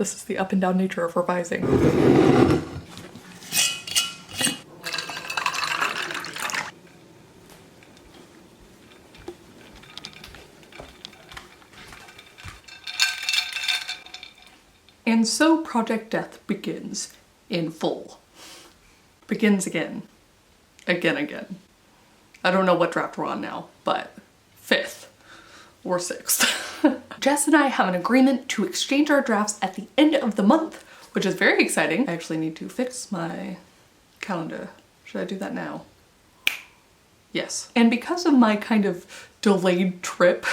This is the up and down nature of revising. And so Project Death begins in full. Begins again. Again. I don't know what draft we're on now, but 5th or 6th. Jess and I have an agreement to exchange our drafts at the end of the month, which is very exciting. I actually need to fix my calendar. Should I do that now? Yes. And because of my kind of delayed trip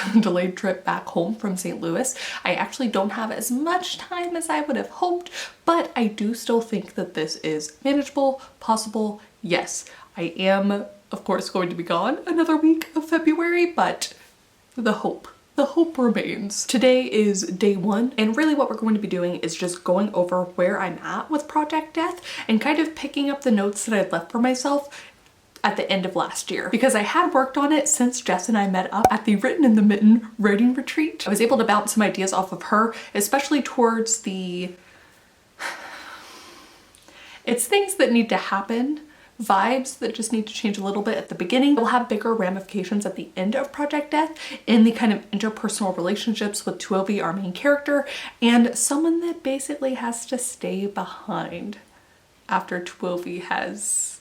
back home from St. Louis, I actually don't have as much time as I would have hoped, but I do still think that this is manageable, possible. Yes, I am, of course, going to be gone another week of February, but the hope remains. Today is day 1, and really what we're going to be doing is just going over where I'm at with Project Death and kind of picking up the notes that I'd left for myself at the end of last year, because I had worked on it since Jess and I met up at the Written in the Mitten writing retreat. I was able to bounce some ideas off of her, especially towards the it's things that need to happen, vibes that just need to change a little bit at the beginning. We'll have bigger ramifications at the end of Project Death in the kind of interpersonal relationships with Tuovi, our main character, and someone that basically has to stay behind after Tuovi has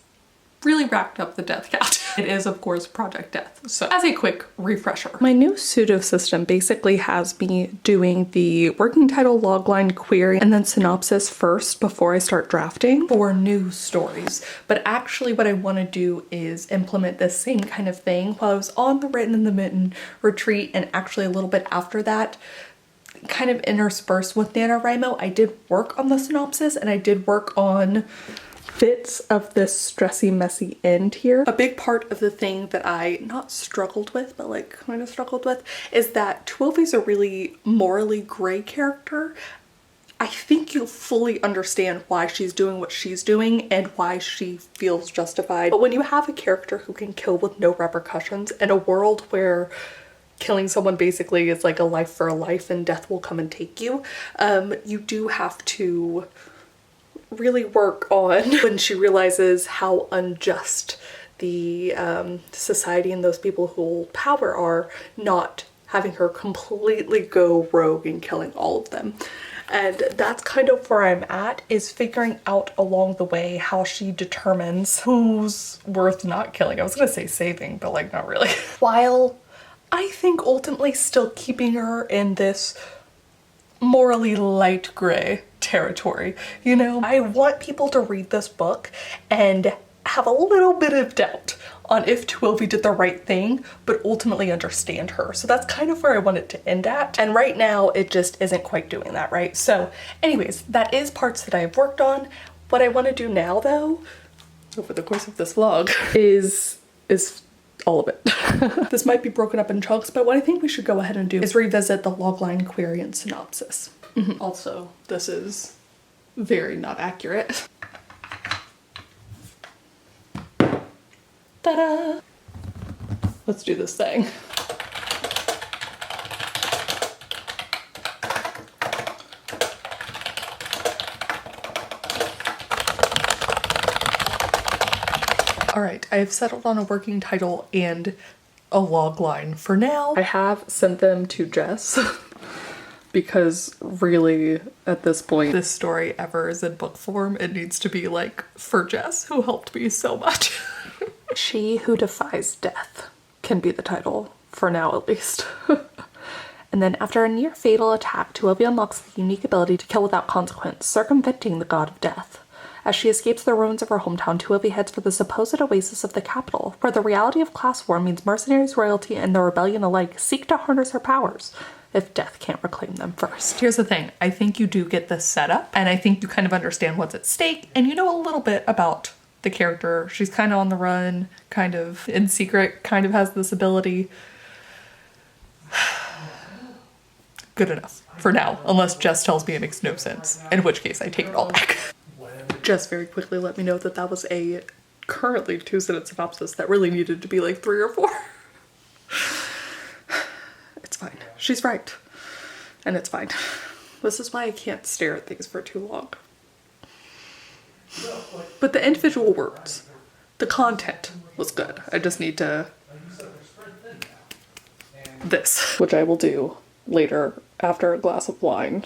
really racked up the death count. It is, of course, Project Death. So as a quick refresher, my new pseudo system basically has me doing the working title, logline, query, and then synopsis first before I start drafting for new stories. But actually what I want to do is implement the same kind of thing while I was on the Written in the Mitten retreat, and actually a little bit after that, kind of interspersed with NaNoWriMo. I did work on the synopsis and I did work on bits of this stressy, messy end here. A big part of the thing that I not struggled with, but like kind of struggled with, is that Tuovi's a really morally gray character. I think you'll fully understand why she's doing what she's doing and why she feels justified. But when you have a character who can kill with no repercussions in a world where killing someone basically is like a life for a life and death will come and take you, you do have to really work on when she realizes how unjust the society and those people who hold power are, not having her completely go rogue and killing all of them. And that's kind of where I'm at, is figuring out along the way how she determines who's worth not killing. I was gonna say saving, but like not really. While I think ultimately still keeping her in this morally light gray territory. You know, I want people to read this book and have a little bit of doubt on if Tuovi did the right thing, but ultimately understand her. So that's kind of where I want it to end at. And right now it just isn't quite doing that, right? So anyways, that is parts that I've worked on. What I want to do now though, over the course of this vlog, is all of it. This might be broken up in chunks, but what I think we should go ahead and do is revisit the logline, query, and synopsis. Also, this is very not accurate. Ta-da! Let's do this thing. All right, I have settled on a working title and a logline for now. I have sent them to Jess because really at this point, this story ever is in book form. It needs to be like for Jess, who helped me so much. She Who Defies Death can be the title for now, at least. And then after a near fatal attack, Tuovi unlocks the unique ability to kill without consequence, circumventing the god of death. As she escapes the ruins of her hometown, Tuovi heads for the supposed oasis of the capital, where the reality of class war means mercenaries, royalty, and the rebellion alike seek to harness her powers, if death can't reclaim them first. Here's the thing, I think you do get this setup, and I think you kind of understand what's at stake, and you know a little bit about the character. She's kind of on the run, kind of in secret, kind of has this ability. Good enough for now, unless Jess tells me it makes no sense, in which case I take it all back. Just very quickly let me know that that was a currently 2-sentence synopsis that really needed to be like 3 or 4. It's fine. She's right. And it's fine. This is why I can't stare at things for too long. But the individual words, the content was good. I just need to this, which I will do later after a glass of wine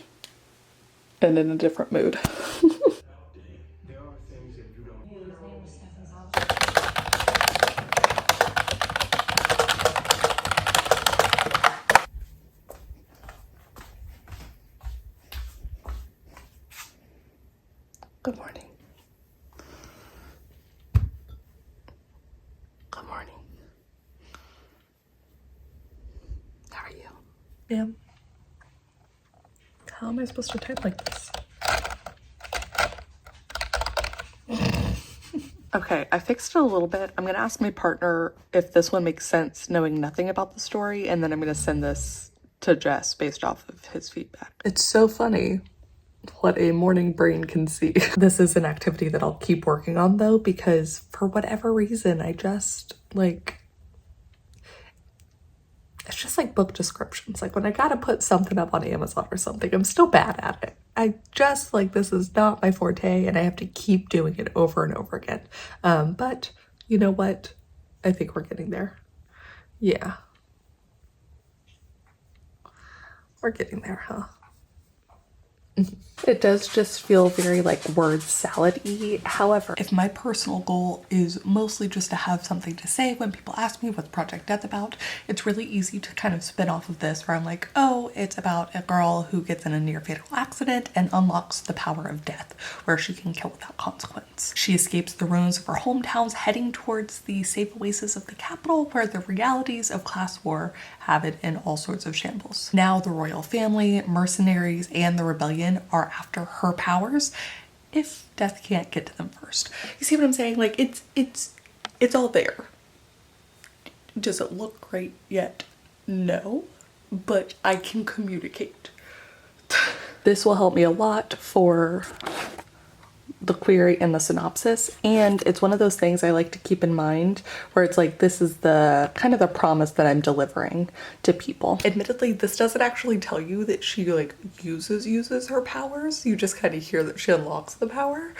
and in a different mood. Good morning. Good morning. How are you? Ma'am. How am I supposed to type like this? Okay, I fixed it a little bit. I'm gonna ask my partner if this one makes sense knowing nothing about the story, and then I'm gonna send this to Jess based off of his feedback. It's so funny what a morning brain can see. This is an activity that I'll keep working on though, because for whatever reason, I just like, it's just like book descriptions. Like when I gotta put something up on Amazon or something, I'm still bad at it. I just like, this is not my forte and I have to keep doing it over and over again. But you know what? I think we're getting there. Yeah. We're getting there, huh? It does just feel very like word salad-y. However, if my personal goal is mostly just to have something to say when people ask me what's Project Death about, it's really easy to kind of spin off of this where I'm like, oh, it's about a girl who gets in a near fatal accident and unlocks the power of death, where she can kill without consequence. She escapes the ruins of her hometowns, heading towards the safe oasis of the capital, where the realities of class war have it in all sorts of shambles. Now the royal family, mercenaries, and the rebellion are after her powers if death can't get to them first. You see what I'm saying? Like it's all there. Does it look great yet? No, but I can communicate. This will help me a lot for the query and the synopsis, and it's one of those things I like to keep in mind where it's like, this is the kind of the promise that I'm delivering to people. Admittedly, this doesn't actually tell you that she like uses her powers. You just kind of hear that she unlocks the power.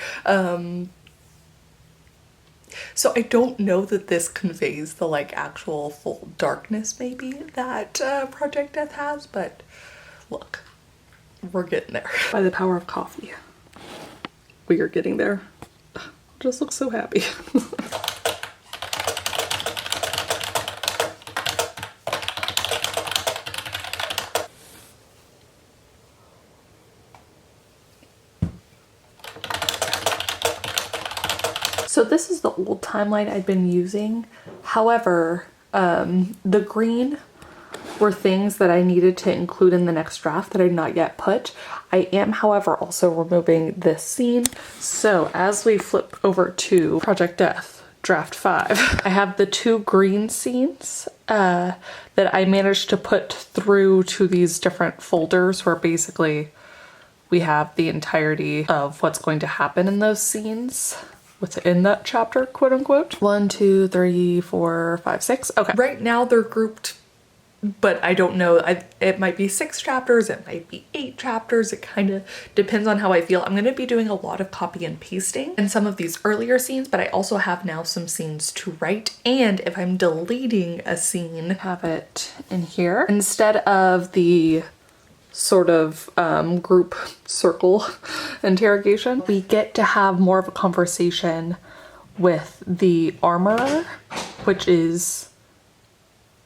So I don't know that this conveys the like actual full darkness maybe that Project Death has, but look, we're getting there. By the power of coffee. We are getting there. Just look so happy. So this is the old timeline I've been using. However, the green were things that I needed to include in the next draft that I'd not yet put. I am, however, also removing this scene. So as we flip over to Project Death, Draft 5, I have the 2 green scenes that I managed to put through to these different folders where basically we have the entirety of what's going to happen in those scenes. What's in that chapter, quote unquote. 1, 2, 3, 4, 5, 6. Okay. Right now they're grouped, but I don't know. It might be 6 chapters, it might be 8 chapters. It kind of depends on how I feel. I'm going to be doing a lot of copy and pasting in some of these earlier scenes, but I also have now some scenes to write. And if I'm deleting a scene, have it in here instead of the sort of group circle interrogation. We get to have more of a conversation with the armorer, which is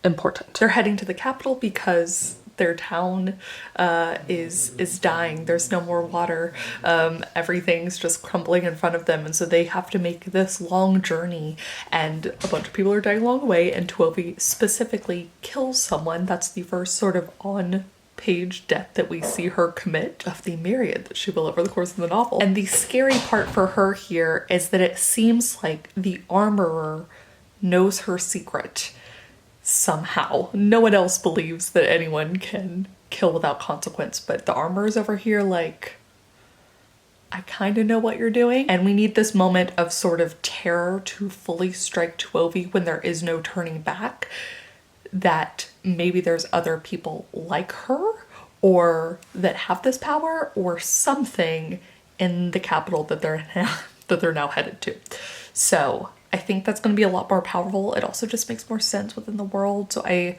important. They're heading to the capital because their town is dying. There's no more water. Everything's just crumbling in front of them, and so they have to make this long journey, and a bunch of people are dying along the way, and Twilby specifically kills someone. That's the first sort of on-page death that we see her commit of the myriad that she will over the course of the novel. And the scary part for her here is that it seems like the armorer knows her secret somehow. No one else believes that anyone can kill without consequence, but the armorer's over here like, I kind of know what you're doing. And we need this moment of sort of terror to fully strike Twilby when there is no turning back, that maybe there's other people like her, or that have this power or something in the capital that they're now headed to. So I think that's going to be a lot more powerful. It also just makes more sense within the world. So I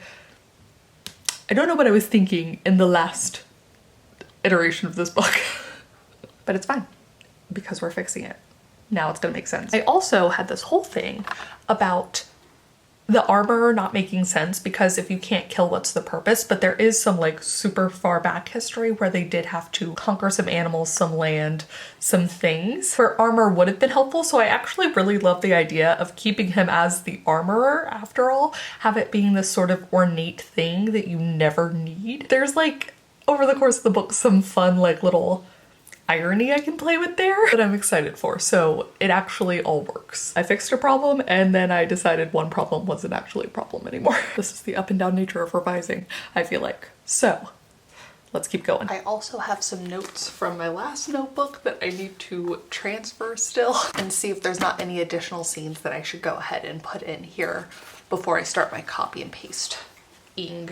don't know what I was thinking in the last iteration of this book, but it's fine because we're fixing it. Now it's gonna make sense. I also had this whole thing about the armor not making sense because if you can't kill, what's the purpose? But there is some like super far back history where they did have to conquer some animals, some land, some things where armor would have been helpful. So I actually really love the idea of keeping him as the armorer after all, have it being this sort of ornate thing that you never need. There's like, over the course of the book, some fun like little irony I can play with there that I'm excited for. So it actually all works. I fixed a problem and then I decided one problem wasn't actually a problem anymore. This is the up and down nature of revising, I feel like. So let's keep going. I also have some notes from my last notebook that I need to transfer still and see if there's not any additional scenes that I should go ahead and put in here before I start my copy and paste-ing.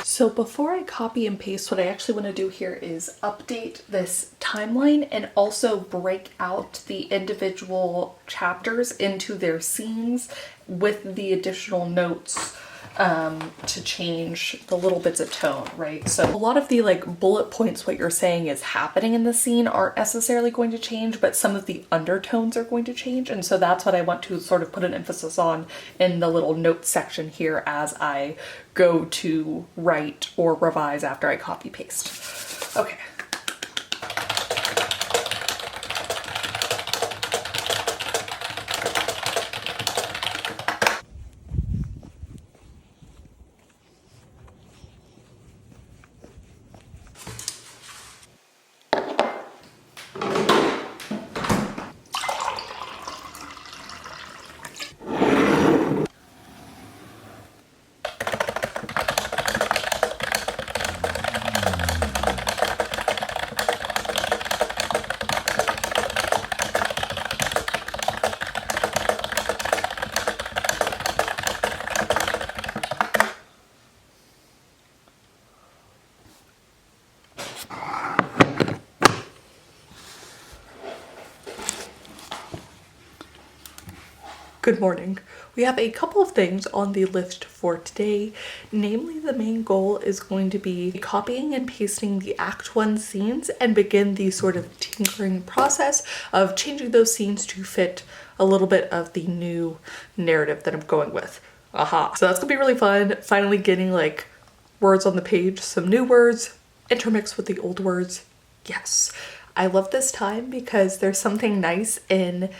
So before I copy and paste, what I actually want to do here is update this timeline and also break out the individual chapters into their scenes with the additional notes to change the little bits of tone, right? So a lot of the like bullet points, what you're saying is happening in the scene aren't necessarily going to change, but some of the undertones are going to change. And so that's what I want to sort of put an emphasis on in the little note section here as I go to write or revise after I copy paste. Okay. Good morning. We have a couple of things on the list for today. Namely, the main goal is going to be copying and pasting the Act 1 scenes and begin the sort of tinkering process of changing those scenes to fit a little bit of the new narrative that I'm going with. Aha. So that's gonna be really fun. Finally getting like words on the page, some new words intermixed with the old words. Yes. I love this time because there's something nice in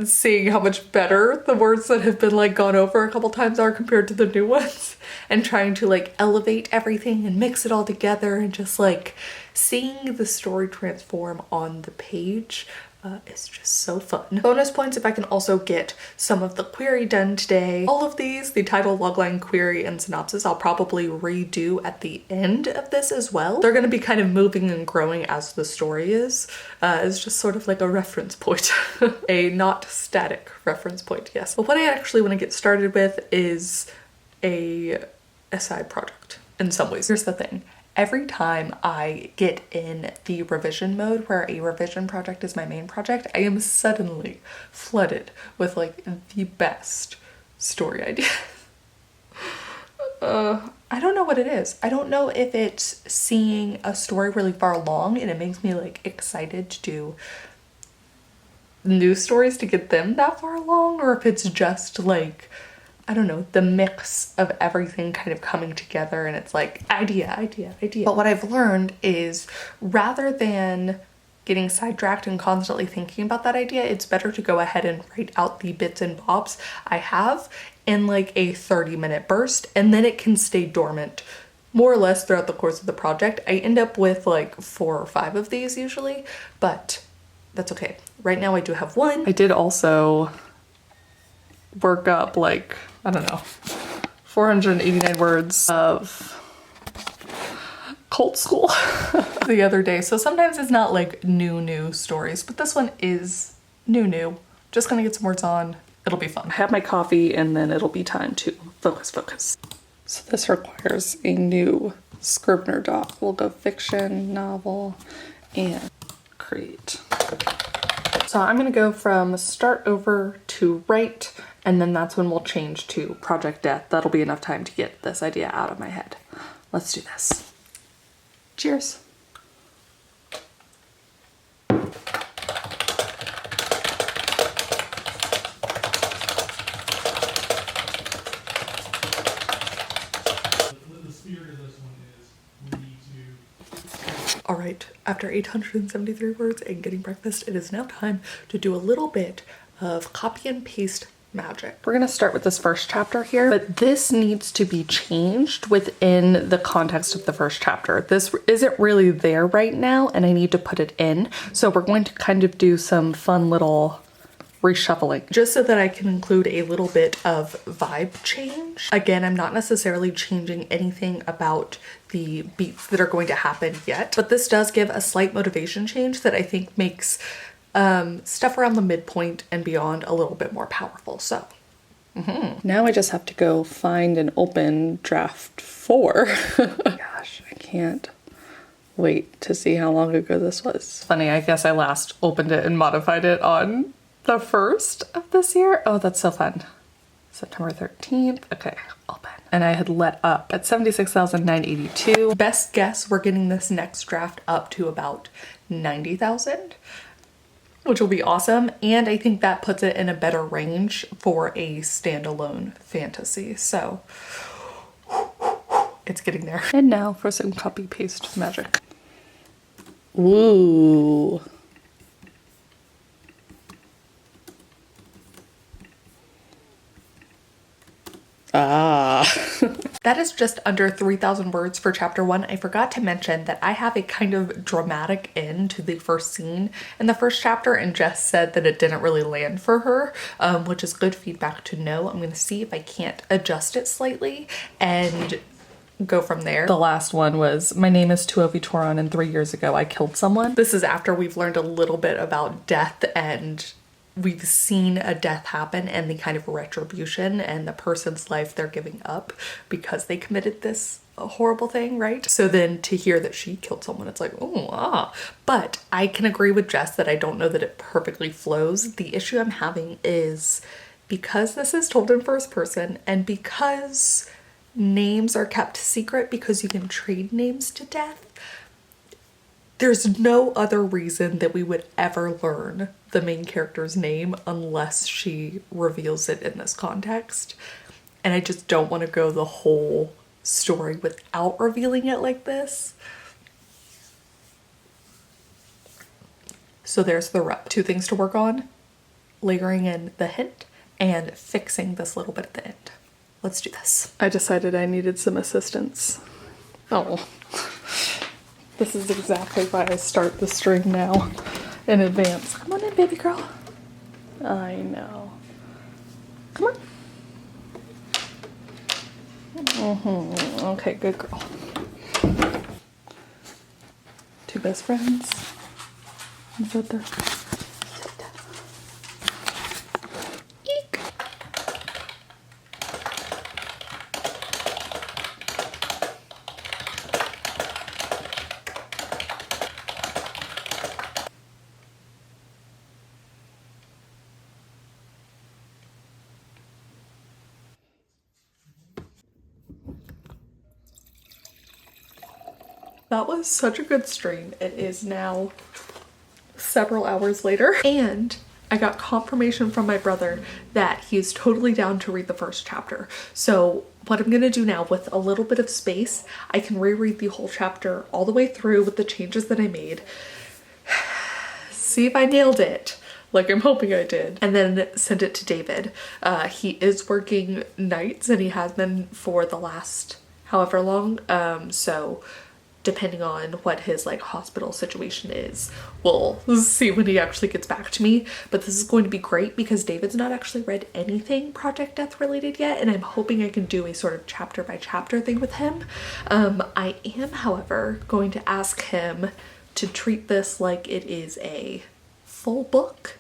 seeing how much better the words that have been like gone over a couple times are compared to the new ones, and trying to like elevate everything and mix it all together and just like seeing the story transform on the page is just so fun. Bonus points if I can also get some of the query done today. All of these, the title, logline, query, and synopsis, I'll probably redo at the end of this as well. They're going to be kind of moving and growing as the story is. It's just sort of like a reference point. A not static reference point, yes. But what I actually want to get started with is a side project in some ways. Here's the thing. Every time I get in the revision mode where a revision project is my main project, I am suddenly flooded with like the best story ideas. I don't know what it is. I don't know if it's seeing a story really far along and it makes me like excited to do new stories to get them that far along, or if it's just like, I don't know, the mix of everything kind of coming together and it's like idea. But what I've learned is rather than getting sidetracked and constantly thinking about that idea, it's better to go ahead and write out the bits and bobs I have in like a 30-minute burst, and then it can stay dormant more or less throughout the course of the project. I end up with like 4 or 5 of these usually, but that's okay. Right now I do have one. I did also work up like, I don't know, 489 words of cult school the other day. So sometimes it's not like new stories, but this one is new, Just gonna get some words on. It'll be fun. I have my coffee and then it'll be time to focus. So this requires a new Scrivener doc. We'll go fiction, novel, and create. So I'm gonna go from start over to write, and then that's when we'll change to Project Death. That'll be enough time to get this idea out of my head. Let's do this. Cheers. All right, after 873 words and getting breakfast, it is now time to do a little bit of copy and paste magic. We're gonna start with this first chapter here, but this needs to be changed within the context of the first chapter. This isn't really there right now, and I need to put it in. So we're going to kind of do some fun little reshuffling just so that I can include a little bit of vibe change. Again, I'm not necessarily changing anything about the beats that are going to happen yet, but this does give a slight motivation change that I think makes stuff around the midpoint and beyond a little bit more powerful. So now I just have to go find and open draft 4. Gosh, I can't wait to see how long ago this was. Funny, I guess I last opened it and modified it on the 1st of this year. Oh, that's so fun. September 13th. Okay, open. And I had let up at 76,982. Best guess, we're getting this next draft up to about 90,000, which will be awesome. And I think that puts it in a better range for a standalone fantasy. So it's getting there. And now for some copy paste magic. Ooh. That is just under 3,000 words for chapter 1. I forgot to mention that I have a kind of dramatic end to the first scene in the first chapter, and Jess said that it didn't really land for her, which is good feedback to know. I'm gonna see if I can't adjust it slightly and go from there. The last one was, my name is Tuovi Toron and 3 years ago I killed someone. This is after we've learned a little bit about death and we've seen a death happen and the kind of retribution and the person's life they're giving up because they committed this horrible thing, right? So then to hear that she killed someone, it's like, oh, But I can agree with Jess that I don't know that it perfectly flows. The issue I'm having is because this is told in first person and because names are kept secret because you can trade names to death, there's no other reason that we would ever learn the main character's name unless she reveals it in this context. And I just don't want to go the whole story without revealing it like this. So there's the rep. 2 things to work on: layering in the hint and fixing this little bit at the end. Let's do this. I decided I needed some assistance. Oh. This is exactly why I start the string now in advance. Come on in, baby girl. I know. Come on. Okay, good girl. 2 best friends. Sit there. Eek. That was such a good stream. It is now several hours later, and I got confirmation from my brother that he's totally down to read the first chapter. So what I'm gonna do now, with a little bit of space, I can reread the whole chapter all the way through with the changes that I made. See if I nailed it, like I'm hoping I did, and then send it to David. He is working nights and he has been for the last however long, so depending on what his like hospital situation is, we'll see when he actually gets back to me. But this is going to be great because David's not actually read anything Project Death related yet, and I'm hoping I can do a sort of chapter by chapter thing with him. I am, however, going to ask him to treat this like it is a full book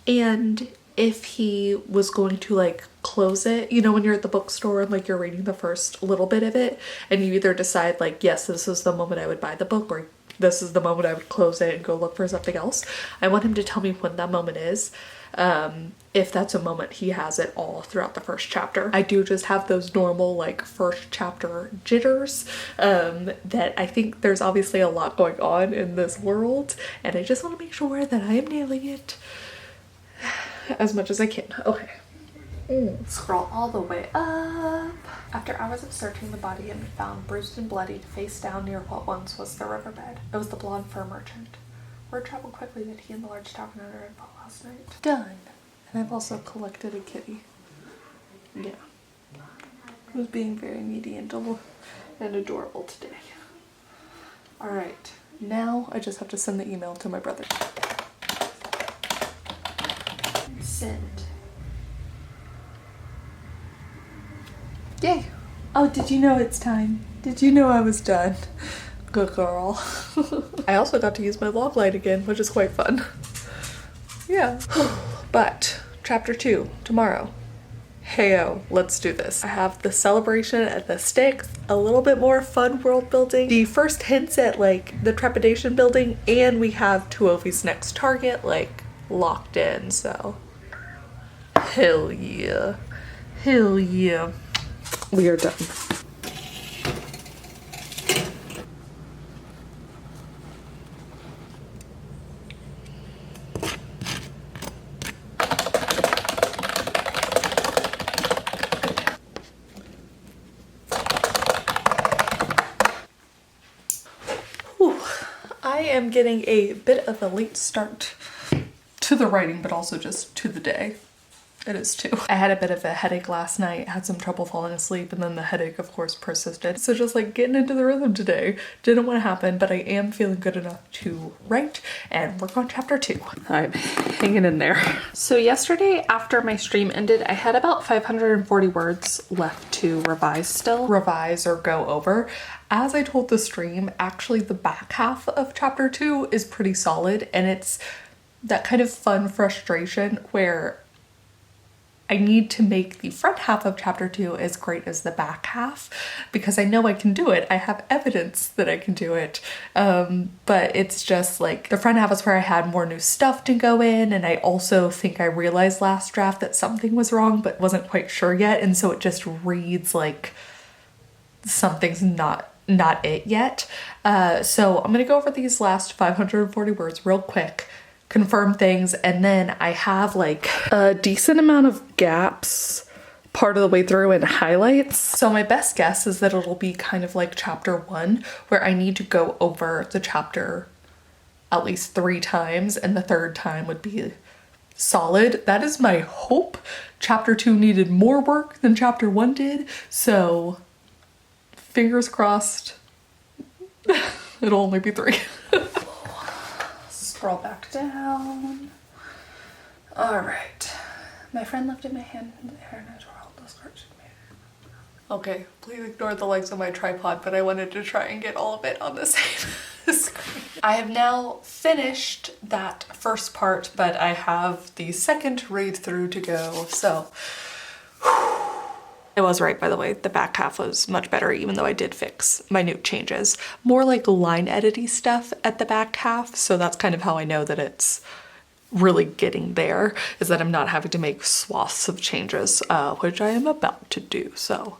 and if he was going to like close it, you know, when you're at the bookstore and like you're reading the first little bit of it and you either decide like, yes, this is the moment I would buy the book, or this is the moment I would close it and go look for something else. I want him to tell me when that moment is. If that's a moment he has it all throughout the first chapter. I do just have those normal like first chapter jitters, that I think there's obviously a lot going on in this world and I just want to make sure that I am nailing it as much as I can. Okay. Scroll all the way up. After hours of searching, the body had been found bruised and bloody, face down near what once was the riverbed. It was the blonde fur merchant. Word traveled quickly that he and the large tavern owner had fought last night. Done. And I've also collected a kitty. Yeah. Who's being very needy and adorable today. Alright. Now I just have to send the email to my brother. Send. Yay! Oh, did you know it's time? Did you know I was done? Good girl. I also got to use my logline again, which is quite fun. Yeah. But chapter 2 tomorrow. Heyo, let's do this. I have the celebration at the Sticks, a little bit more fun world building, the first hints at like the trepidation building, and we have Tuovi's next target like locked in, so hell yeah. Hell yeah. We are done. Whew. I am getting a bit of a late start to the writing, but also just to the day. It is too. I had a bit of a headache last night, had some trouble falling asleep, and then the headache of course persisted. So just like getting into the rhythm today didn't want to happen, but I am feeling good enough to write and work on chapter 2. I'm hanging in there. So yesterday after my stream ended, I had about 540 words left to revise still. Revise or go over. As I told the stream, actually the back half of chapter 2 is pretty solid, and it's that kind of fun frustration where I need to make the front half of chapter 2 as great as the back half because I know I can do it. I have evidence that I can do it. But it's just like the front half is where I had more new stuff to go in, and I also think I realized last draft that something was wrong but wasn't quite sure yet, and so it just reads like something's not it yet. So I'm gonna go over these last 540 words real quick, confirm things, and then I have like a decent amount of gaps part of the way through and highlights. So my best guess is that it'll be kind of like chapter 1 where I need to go over the chapter at least 3 times and the third time would be solid. That is my hope. Chapter 2 needed more work than chapter 1 did, so fingers crossed it'll only be 3. Scroll back down. All right. My friend lifted my hand in the air and I tore all those cards. Okay, please ignore the legs on my tripod, but I wanted to try and get all of it on the same screen. I have now finished that first part, but I have the second read through to go, so. I was right, by the way, the back half was much better, even though I did fix minute changes. More like line edity stuff at the back half, so that's kind of how I know that it's really getting there, is that I'm not having to make swaths of changes, which I am about to do, so.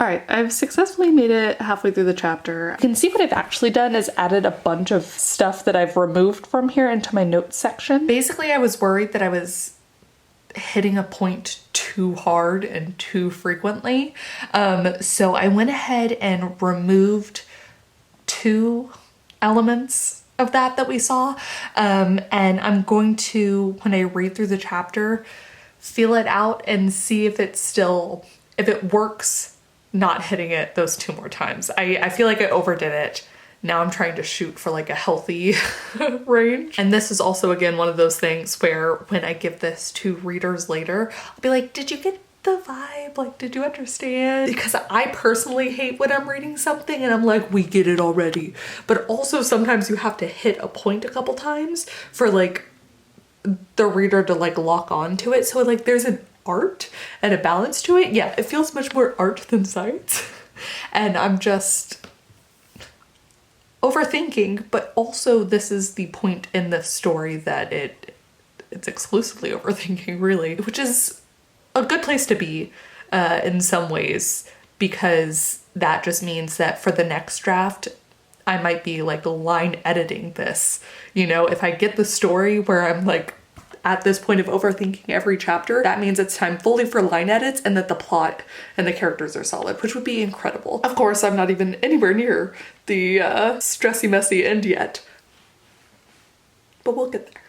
All right, I've successfully made it halfway through the chapter. You can see what I've actually done is added a bunch of stuff that I've removed from here into my notes section. Basically, I was worried that I was hitting a point too hard and too frequently. So I went ahead and removed 2 elements of that we saw. And I'm going to, when I read through the chapter, feel it out and see if if it works not hitting it those 2 more times. I feel like I overdid it now I'm trying to shoot for like a healthy range. And this is also, again, one of those things where when I give this to readers later, I'll be like, did you get the vibe? Like, did you understand? Because I personally hate when I'm reading something and I'm like, we get it already. But also sometimes you have to hit a point a couple times for like the reader to like lock on to it. So like there's an art and a balance to it. Yeah, it feels much more art than science. And I'm just overthinking, but also this is the point in this story that it's exclusively overthinking, really, which is a good place to be in some ways, because that just means that for the next draft, I might be like line editing this. You know, if I get the story where I'm like at this point of overthinking every chapter, that means it's time fully for line edits and that the plot and the characters are solid, which would be incredible. Of course, I'm not even anywhere near the stressy, messy end yet, but we'll get there.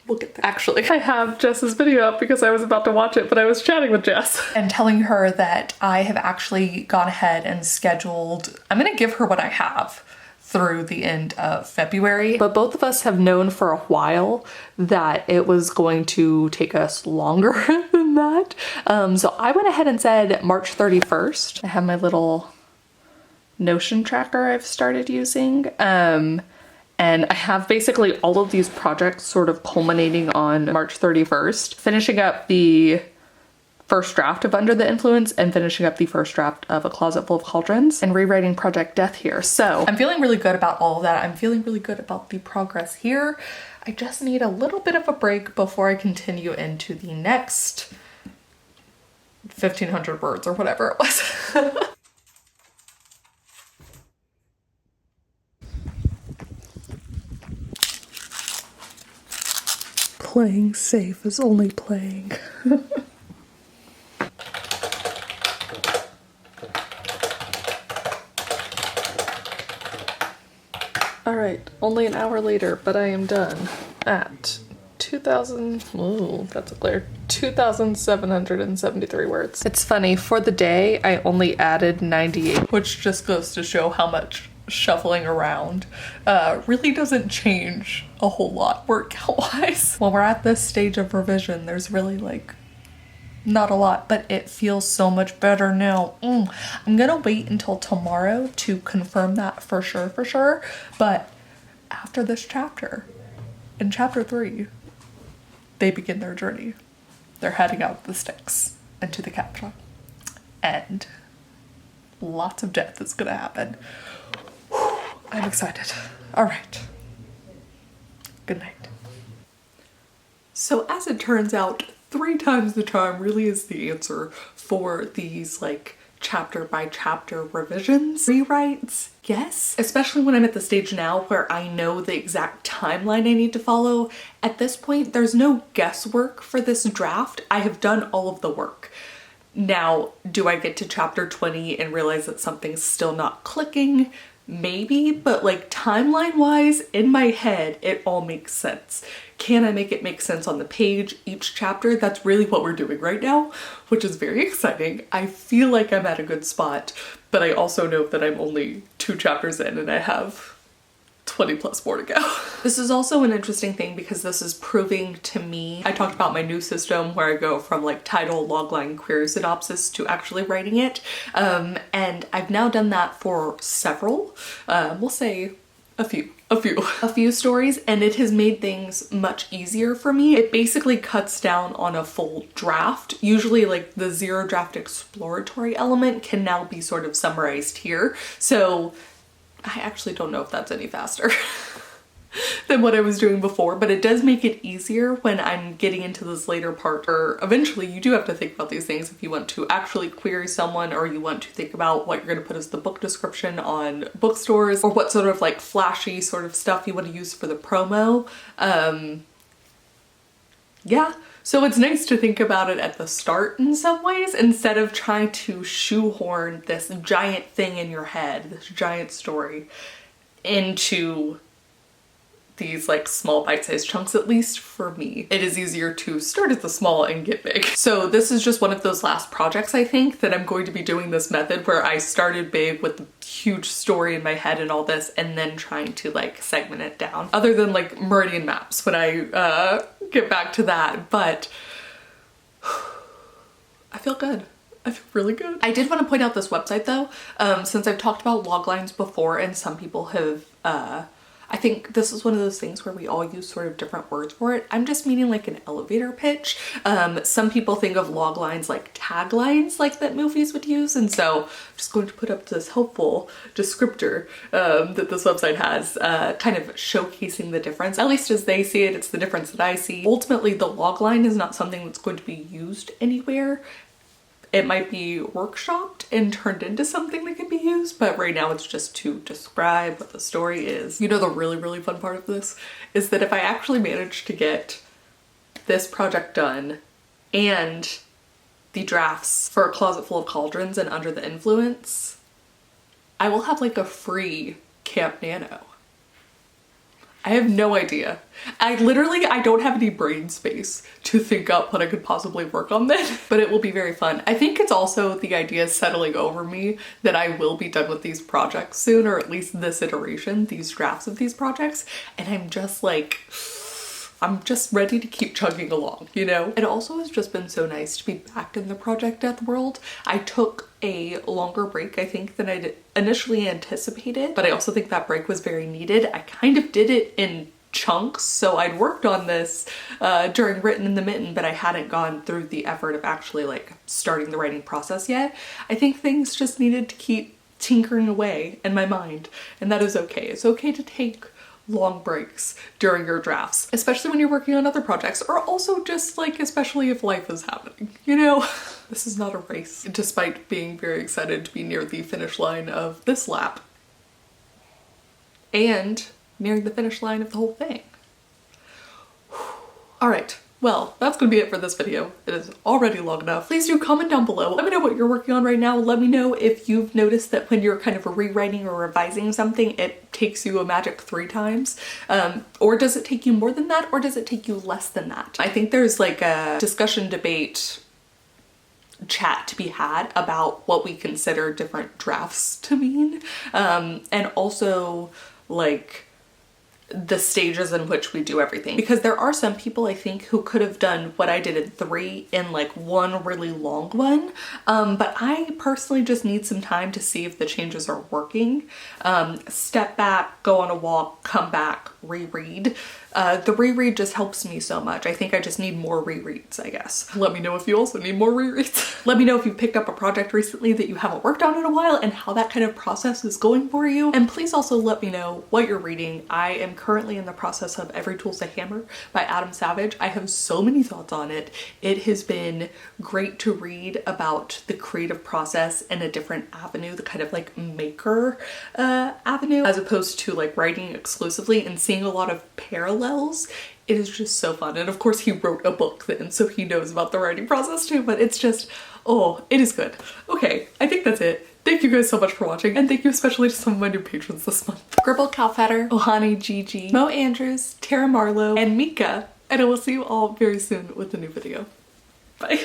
We'll get there. Actually, I have Jess's video up because I was about to watch it, but I was chatting with Jess and telling her that I have actually gone ahead and scheduled, I'm gonna give her what I have through the end of February. But both of us have known for a while that it was going to take us longer than that. So I went ahead and said March 31st. I have my little Notion tracker I've started using. And I have basically all of these projects sort of culminating on March 31st, finishing up the first draft of Under the Influence and finishing up the first draft of A Closet Full of Cauldrons and rewriting Project Death here. So I'm feeling really good about all of that. I'm feeling really good about the progress here. I just need a little bit of a break before I continue into the next 1,500 words or whatever it was. Playing safe is only playing. All right, only an hour later, but I am done at 2,000, ooh, that's a glare, 2,773 words. It's funny, for the day, I only added 98, which just goes to show how much shuffling around really doesn't change a whole lot word count wise. When we're at this stage of revision, there's really like not a lot, but it feels so much better now. I'm gonna wait until tomorrow to confirm that for sure, but after this chapter, in chapter 3, they begin their journey. They're heading out the Styx and to the capital, and lots of death is gonna happen. I'm excited. All right. Good night. So as it turns out, 3 times the charm really is the answer for these like chapter by chapter revisions. Rewrites, yes. Especially when I'm at the stage now where I know the exact timeline I need to follow. At this point, there's no guesswork for this draft. I have done all of the work. Now, do I get to chapter 20 and realize that something's still not clicking? Maybe, but like timeline wise in my head, it all makes sense. Can I make it make sense on the page each chapter? That's really what we're doing right now, which is very exciting. I feel like I'm at a good spot, but I also know that I'm only 2 chapters in and I have 20 plus more to go. This is also an interesting thing because this is proving to me, I talked about my new system where I go from like title, logline, query synopsis to actually writing it. And I've now done that for several, we'll say a few stories, and it has made things much easier for me. It basically cuts down on a full draft. Usually like the 0 draft exploratory element can now be sort of summarized here. So I actually don't know if that's any faster than what I was doing before, but it does make it easier when I'm getting into this later part, or eventually you do have to think about these things if you want to actually query someone, or you want to think about what you're going to put as the book description on bookstores, or what sort of like flashy sort of stuff you want to use for the promo. Yeah. So it's nice to think about it at the start in some ways, instead of trying to shoehorn this giant thing in your head, this giant story, into these like small bite-sized chunks, at least for me. It is easier to start at the small and get big. So this is just one of those last projects, I think, that I'm going to be doing this method where I started big with the huge story in my head and all this, and then trying to like segment it down. Other than like meridian maps when I get back to that, but I feel good. I feel really good. I did want to point out this website though, since I've talked about log lines before and some people have, I think this is one of those things where we all use sort of different words for it. I'm just meaning like an elevator pitch. Some people think of log lines like taglines like that movies would use. And so I'm just going to put up this helpful descriptor that this website has, kind of showcasing the difference. At least as they see it, it's the difference that I see. Ultimately, the log line is not something that's going to be used anywhere. It might be workshopped and turned into something that can be used, but right now it's just to describe what the story is. You know, the really, really fun part of this is that if I actually manage to get this project done and the drafts for A Closet Full of Cauldrons and Under the Influence, I will have like a free Camp Nano. I have no idea. I don't have any brain space to think up what I could possibly work on then, but it will be very fun. I think it's also the idea settling over me that I will be done with these projects soon, or at least this iteration, these drafts of these projects, and I'm just like, I'm just ready to keep chugging along, you know? It also has just been so nice to be back in the Project Death world. I took a longer break, I think, than I'd initially anticipated, but I also think that break was very needed. I kind of did it in chunks, so I'd worked on this during Written in the Mitten, but I hadn't gone through the effort of actually like starting the writing process yet. I think things just needed to keep tinkering away in my mind, and that is okay. It's okay to take long breaks during your drafts, especially when you're working on other projects, or also just like, especially if life is happening, you know? This is not a race, despite being very excited to be near the finish line of this lap and nearing the finish line of the whole thing. All right. Well, that's gonna be it for this video. It is already long enough. Please do comment down below. Let me know what you're working on right now. Let me know if you've noticed that when you're kind of rewriting or revising something, it takes you a magic 3 times. Or does it take you more than that? Or does it take you less than that? I think there's like a discussion, debate, chat to be had about what we consider different drafts to mean. And also like the stages in which we do everything, because there are some people I think who could have done what I did in 3 in like one really long one, but I personally just need some time to see if the changes are working. Step back, go on a walk, come back, reread. The reread just helps me so much. I think I just need more rereads, I guess. Let me know if you also need more rereads. Let me know if you picked up a project recently that you haven't worked on in a while and how that kind of process is going for you. And please also let me know what you're reading. I am currently in the process of Every Tool's a Hammer by Adam Savage. I have so many thoughts on it. It has been great to read about the creative process in a different avenue, the kind of like maker avenue, as opposed to like writing exclusively, and seeing a lot of parallels. It is just so fun. And of course he wrote a book then, so he knows about the writing process too, but it's just, oh, it is good. Okay, I think that's it. Thank you guys so much for watching, and thank you especially to some of my new patrons this month. Gribble Calfetter, Ohani Gigi, Mo Andrews, Tara Marlowe, and Mika. And I will see you all very soon with a new video. Bye.